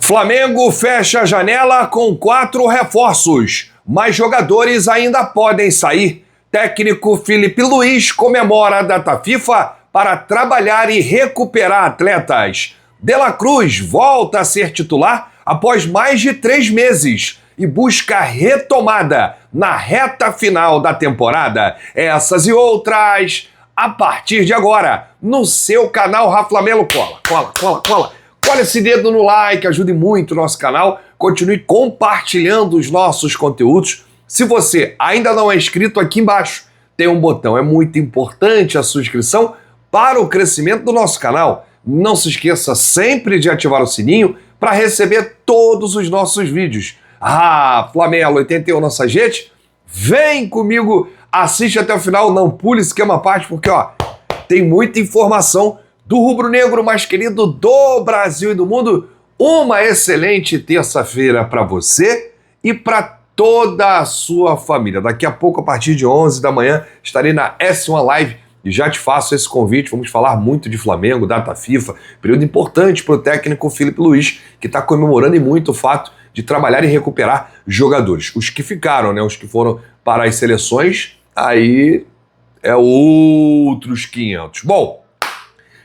Flamengo fecha a janela com 4 reforços, mas jogadores ainda podem sair. Técnico Filipe Luís comemora a data FIFA para trabalhar e recuperar atletas. De La Cruz volta a ser titular após mais de 3 meses e busca retomada na reta final da temporada. Essas e outras a partir de agora no seu canal Raflamelo. Cola. Cola esse dedo no like, ajude muito o nosso canal. Continue compartilhando os nossos conteúdos. Se você ainda não é inscrito, aqui embaixo tem um botão. É muito importante a sua inscrição para o crescimento do nosso canal. Não se esqueça sempre de ativar o sininho para receber todos os nossos vídeos. Flamelo 81 nossa gente, vem comigo, assiste até o final, não pule esquema à parte, porque tem muita informação do rubro-negro mais querido do Brasil e do mundo. Uma excelente terça-feira para você e para toda a sua família. Daqui a pouco, a partir de 11 da manhã, estarei na S1 Live e já te faço esse convite. Vamos falar muito de Flamengo, data FIFA, período importante para o técnico Filipe Luís, que está comemorando e muito o fato de trabalhar e recuperar jogadores. Os que ficaram, né? Os que foram para as seleções, aí é outros 500. Bom,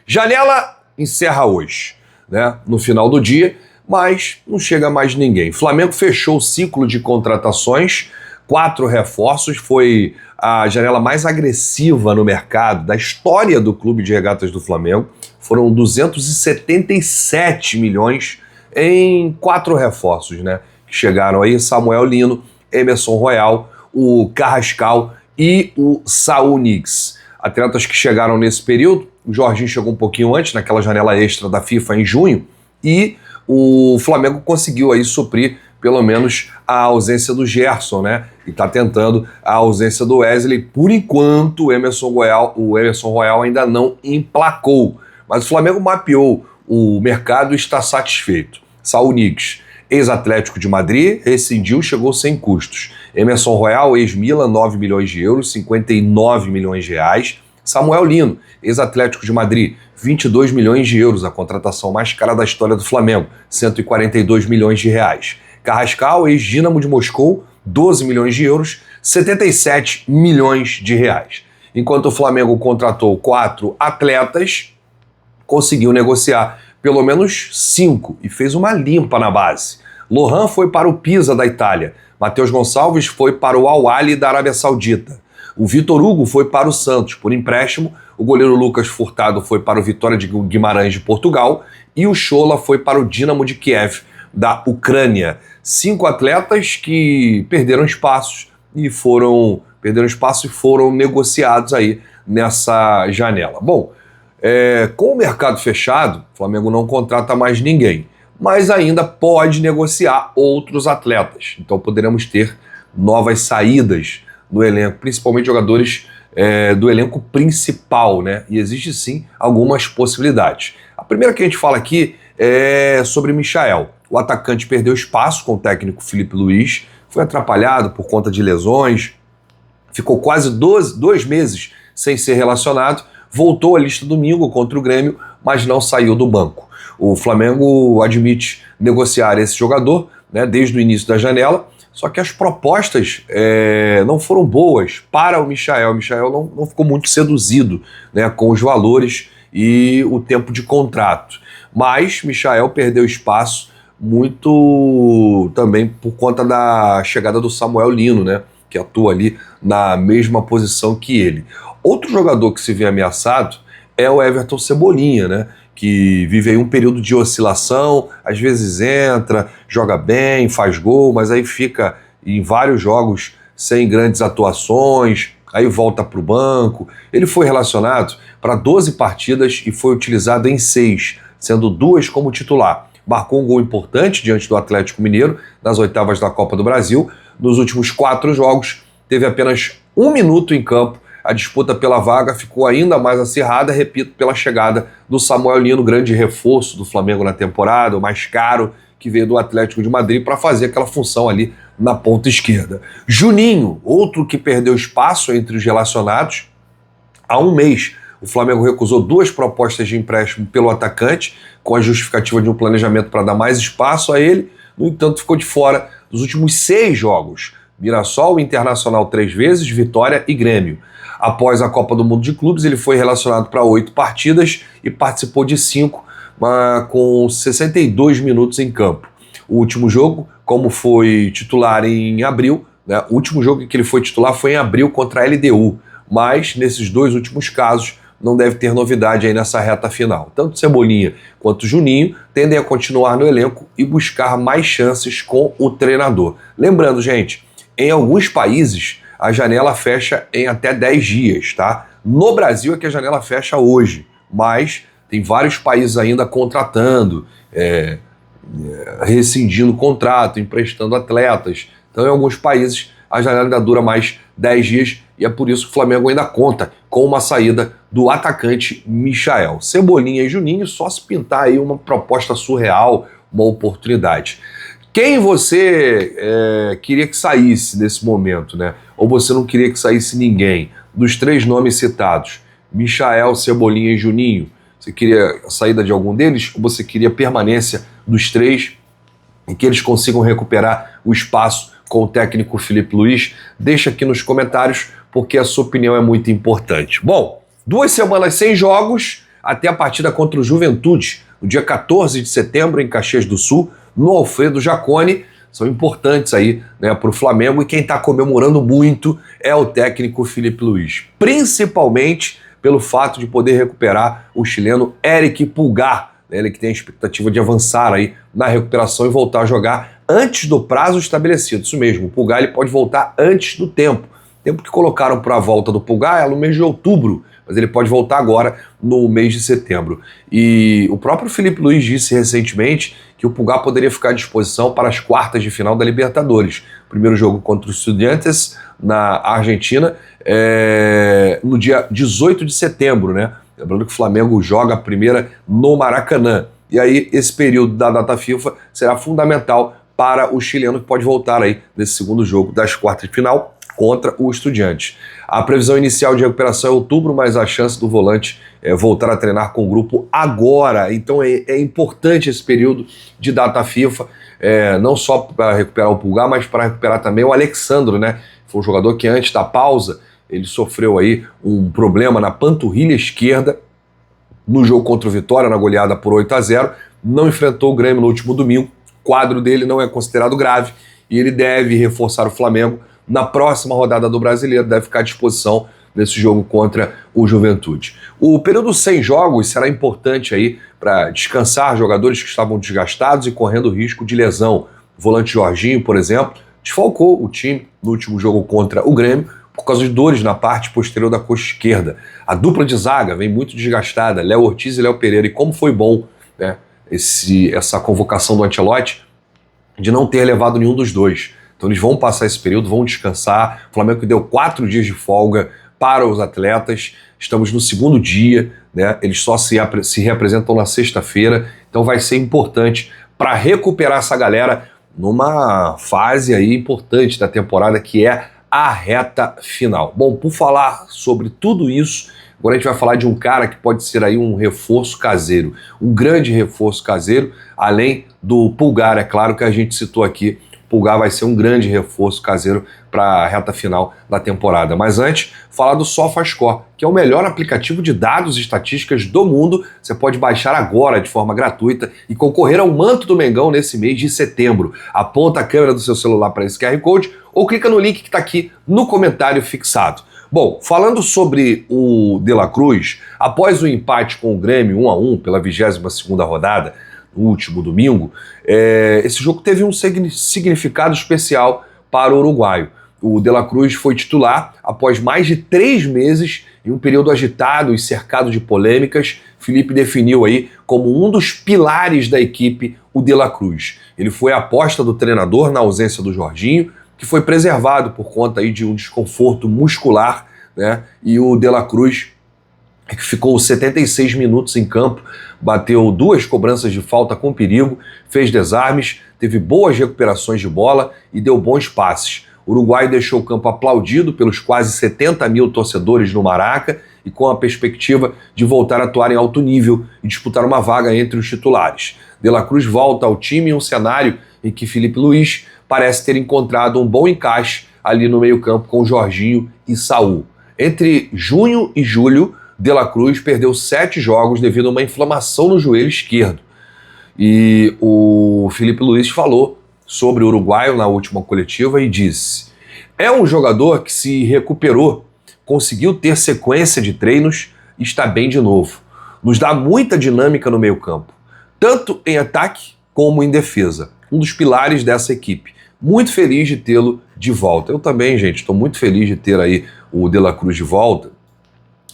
janela encerra hoje, né? No final do dia, mas não chega mais ninguém. Flamengo fechou o ciclo de contratações, 4 reforços, foi a janela mais agressiva no mercado da história do Clube de Regatas do Flamengo. Foram 277 milhões em 4 reforços, né? Que chegaram aí: Samuel Lino, Emerson Royal, o Carrascal e o Saúl Ñíguez. Atletas que chegaram nesse período. O Jorginho chegou um pouquinho antes, naquela janela extra da FIFA em junho, e o Flamengo conseguiu aí suprir pelo menos a ausência do Gerson, né? E tá tentando a ausência do Wesley. Por enquanto, o Emerson Royal ainda não emplacou. Mas o Flamengo mapeou o mercado e está satisfeito. Saúl Ñíguez, ex-Atlético de Madrid, rescindiu, chegou sem custos. Emerson Royal, ex-Milan, 9 milhões de euros, 59 milhões de reais. Samuel Lino, ex-Atlético de Madrid, 22 milhões de euros, a contratação mais cara da história do Flamengo, 142 milhões de reais. Carrascal, ex-Dínamo de Moscou, 12 milhões de euros, 77 milhões de reais. Enquanto o Flamengo contratou 4 atletas, conseguiu negociar pelo menos 5 e fez uma limpa na base. Lohan foi para o Pisa da Itália, Matheus Gonçalves foi para o Al-Ahly da Arábia Saudita, o Vitor Hugo foi para o Santos por empréstimo, o goleiro Lucas Furtado foi para o Vitória de Guimarães de Portugal e o Shola foi para o Dínamo de Kiev da Ucrânia. 5 atletas que perderam espaço e foram negociados aí nessa janela. Bom, com o mercado fechado, o Flamengo não contrata mais ninguém, mas ainda pode negociar outros atletas. Então poderemos ter novas saídas no elenco, principalmente jogadores do elenco principal, né? E existe sim algumas possibilidades. A primeira que a gente fala aqui é sobre Michael. O atacante perdeu espaço com o técnico Filipe Luís, foi atrapalhado por conta de lesões, ficou quase 2 meses sem ser relacionado, voltou à lista domingo contra o Grêmio, mas não saiu do banco. O Flamengo admite negociar esse jogador, né, desde o início da janela, só que as propostas não foram boas para o Michael. O Michael não ficou muito seduzido, né, com os valores e o tempo de contrato. Mas Michael perdeu espaço muito também por conta da chegada do Samuel Lino, né, que atua ali na mesma posição que ele. Outro jogador que se vê ameaçado é o Everton Cebolinha, né, que vive aí um período de oscilação, às vezes entra, joga bem, faz gol, mas aí fica em vários jogos sem grandes atuações, aí volta para o banco. Ele foi relacionado para 12 partidas e foi utilizado em 6, sendo 2 como titular. Marcou um gol importante diante do Atlético Mineiro nas oitavas da Copa do Brasil. Nos últimos 4 jogos, teve apenas 1 minuto em campo. A disputa pela vaga ficou ainda mais acirrada, repito, pela chegada do Samuel Lino, grande reforço do Flamengo na temporada, o mais caro, que veio do Atlético de Madrid para fazer aquela função ali na ponta esquerda. Juninho, outro que perdeu espaço entre os relacionados há um mês. O Flamengo recusou 2 propostas de empréstimo pelo atacante, com a justificativa de um planejamento para dar mais espaço a ele. No entanto, ficou de fora dos últimos 6 jogos. Mirassol, Internacional 3 vezes, Vitória e Grêmio. Após a Copa do Mundo de Clubes, ele foi relacionado para 8 partidas e participou de 5, com 62 minutos em campo. O último jogo, como foi titular em abril, né, o último jogo que ele foi titular foi em abril contra a LDU, mas nesses 2 últimos casos não deve ter novidade aí nessa reta final. Tanto Cebolinha quanto Juninho tendem a continuar no elenco e buscar mais chances com o treinador. Lembrando, gente, em alguns países a janela fecha em até 10 dias, tá? No Brasil é que a janela fecha hoje, mas tem vários países ainda contratando, rescindindo o contrato, emprestando atletas. Então, em alguns países, a janela ainda dura mais 10 dias e é por isso que o Flamengo ainda conta com uma saída do atacante Michael. Cebolinha e Juninho, só se pintar aí uma proposta surreal, uma oportunidade. Quem você queria que saísse nesse momento, né? Ou você não queria que saísse ninguém? Dos 3 nomes citados, Michael, Cebolinha e Juninho, você queria a saída de algum deles ou você queria a permanência dos 3 e que eles consigam recuperar o espaço com o técnico Filipe Luís? Deixa aqui nos comentários, porque a sua opinião é muito importante. Bom, 2 semanas sem jogos, até a partida contra o Juventude, no dia 14 de setembro, em Caxias do Sul, no Alfredo Jaconi, são importantes aí, né, para o Flamengo, e quem está comemorando muito é o técnico Filipe Luís, principalmente pelo fato de poder recuperar o chileno Eric Pulgar, né, ele que tem a expectativa de avançar aí na recuperação e voltar a jogar antes do prazo estabelecido. Isso mesmo, o Pulgar ele pode voltar antes do tempo que colocaram para a volta do Pulgar é no mês de outubro, mas ele pode voltar agora no mês de setembro. E o próprio Filipe Luís disse recentemente que o Pulgar poderia ficar à disposição para as quartas de final da Libertadores. Primeiro jogo contra os Estudiantes na Argentina, no dia 18 de setembro, né? Lembrando que o Flamengo joga a primeira no Maracanã. E aí esse período da data FIFA será fundamental para o chileno, que pode voltar aí nesse segundo jogo das quartas de final contra o Estudiantes. A previsão inicial de recuperação é outubro, mas a chance do volante voltar a treinar com o grupo agora. Então é importante esse período de data FIFA, não só para recuperar o Pulgar, mas para recuperar também o Alexandro, né? Foi um jogador que antes da pausa ele sofreu aí um problema na panturrilha esquerda no jogo contra o Vitória, na goleada por 8-0, não enfrentou o Grêmio no último domingo, o quadro dele não é considerado grave e ele deve reforçar o Flamengo na próxima rodada do Brasileiro, deve ficar à disposição nesse jogo contra o Juventude. O período sem jogos será importante aí para descansar jogadores que estavam desgastados e correndo risco de lesão. O volante Jorginho, por exemplo, desfalcou o time no último jogo contra o Grêmio por causa de dores na parte posterior da coxa esquerda. A dupla de zaga vem muito desgastada, Léo Ortiz e Léo Pereira, e como foi bom, né, essa convocação do Ancelotti de não ter levado nenhum dos dois. Então eles vão passar esse período, vão descansar. O Flamengo deu 4 dias de folga para os atletas. Estamos no segundo dia, né? Eles só se reapresentam na sexta-feira. Então vai ser importante para recuperar essa galera numa fase aí importante da temporada, que é a reta final. Bom, por falar sobre tudo isso, agora a gente vai falar de um cara que pode ser aí um reforço caseiro, um grande reforço caseiro, além do Pulgar, é claro, que a gente citou aqui. Pulgar vai ser um grande reforço caseiro para a reta final da temporada. Mas antes, falar do SofaScore, que é o melhor aplicativo de dados e estatísticas do mundo. Você pode baixar agora de forma gratuita e concorrer ao manto do Mengão nesse mês de setembro. Aponta a câmera do seu celular para esse QR Code ou clica no link que está aqui no comentário fixado. Bom, falando sobre o De La Cruz, após o empate com o Grêmio 1-1 pela 22ª rodada, no último domingo, esse jogo teve um significado especial para o uruguaio. O De La Cruz foi titular após mais de 3 meses, em um período agitado e cercado de polêmicas. Felipe definiu aí como um dos pilares da equipe o De La Cruz. Ele foi a aposta do treinador na ausência do Jorginho, que foi preservado por conta aí de um desconforto muscular, né? E o De La Cruz, que ficou 76 minutos em campo, bateu 2 cobranças de falta com perigo, fez desarmes, teve boas recuperações de bola e deu bons passes. O Uruguai deixou o campo aplaudido pelos quase 70 mil torcedores no Maraca e com a perspectiva de voltar a atuar em alto nível e disputar uma vaga entre os titulares. De La Cruz volta ao time em um cenário em que Filipe Luís parece ter encontrado um bom encaixe ali no meio-campo com Jorginho e Saúl. Entre junho e julho, De La Cruz perdeu 7 jogos devido a uma inflamação no joelho esquerdo. E o Filipe Luís falou sobre o uruguaio na última coletiva e disse: é um jogador que se recuperou, conseguiu ter sequência de treinos e está bem de novo. Nos dá muita dinâmica no meio-campo, tanto em ataque como em defesa. Um dos pilares dessa equipe. Muito feliz de tê-lo de volta. Eu também, gente, estou muito feliz de ter aí o De La Cruz de volta.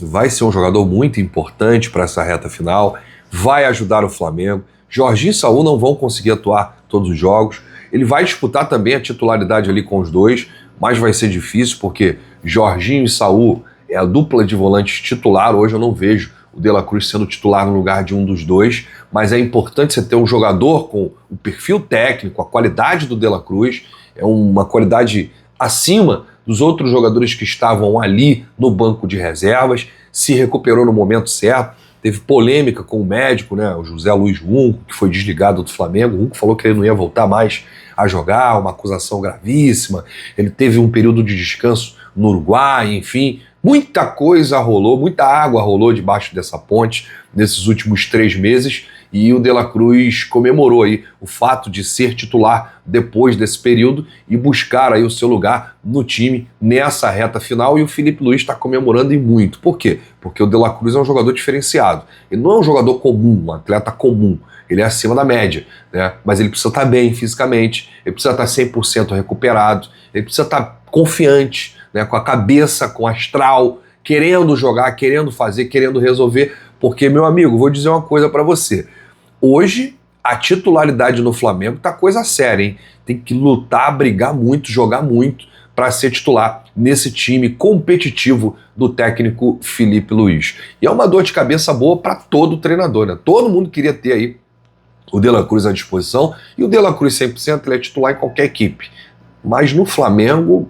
Vai ser um jogador muito importante para essa reta final, vai ajudar o Flamengo. Jorginho e Saúl não vão conseguir atuar todos os jogos. Ele vai disputar também a titularidade ali com os dois, mas vai ser difícil porque Jorginho e Saúl é a dupla de volantes titular. Hoje eu não vejo o De La Cruz sendo titular no lugar de um dos dois, mas é importante você ter um jogador com o perfil técnico, a qualidade do De La Cruz, é uma qualidade acima dos outros jogadores que estavam ali no banco de reservas, se recuperou no momento certo. Teve polêmica com o médico, né, o José Luiz Runco, que foi desligado do Flamengo. O Runco falou que ele não ia voltar mais a jogar, uma acusação gravíssima. Ele teve um período de descanso no Uruguai, enfim. Muita coisa rolou, muita água rolou debaixo dessa ponte nesses últimos 3 meses, e o De La Cruz comemorou aí o fato de ser titular depois desse período e buscar aí o seu lugar no time nessa reta final, e o Filipe Luís está comemorando e muito. Por quê? Porque o De La Cruz é um jogador diferenciado. Ele não é um jogador comum, um atleta comum. Ele é acima da média, né? Mas ele precisa estar bem fisicamente, ele precisa estar 100% recuperado, ele precisa estar confiante, né? Com a cabeça, com o astral, querendo jogar, querendo fazer, querendo resolver. Porque, meu amigo, vou dizer uma coisa para você. Hoje, a titularidade no Flamengo tá coisa séria, hein? Tem que lutar, brigar muito, jogar muito para ser titular nesse time competitivo do técnico Filipe Luís. E é uma dor de cabeça boa para todo treinador, né? Todo mundo queria ter aí o De La Cruz à disposição, e o De La Cruz 100% ele é titular em qualquer equipe. Mas no Flamengo,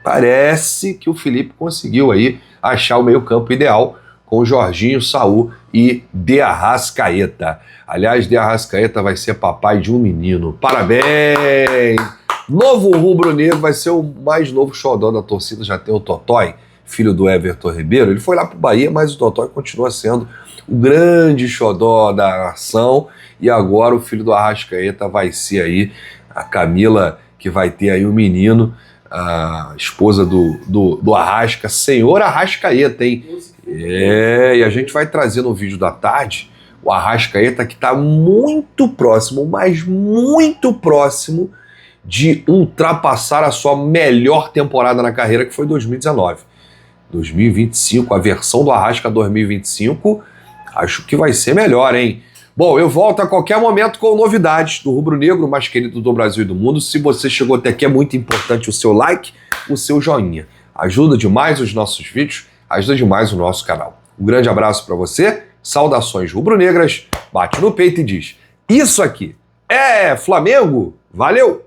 parece que o Filipe conseguiu aí achar o meio-campo ideal com Jorginho, Saúl e De Arrascaeta. Aliás, De Arrascaeta vai ser papai de um menino. Parabéns! Novo rubro-negro, vai ser o mais novo xodó da torcida. Já tem o Totói, filho do Everton Ribeiro. Ele foi lá pro Bahia, mas o Totói continua sendo o grande xodó da nação. E agora o filho do Arrascaeta vai ser aí a Camila, que vai ter aí o menino, a esposa do Arrasca, senhor Arrascaeta, hein? É, e a gente vai trazer no vídeo da tarde o Arrascaeta, que está muito próximo, mas muito próximo de ultrapassar a sua melhor temporada na carreira, que foi 2019. 2025, a versão do Arrasca 2025, acho que vai ser melhor, hein? Bom, eu volto a qualquer momento com novidades do rubro-negro mais querido do Brasil e do mundo. Se você chegou até aqui, é muito importante o seu like, o seu joinha. Ajuda demais os nossos vídeos, ajuda demais o nosso canal. Um grande abraço para você, saudações rubro-negras, bate no peito e diz: isso aqui é Flamengo, valeu!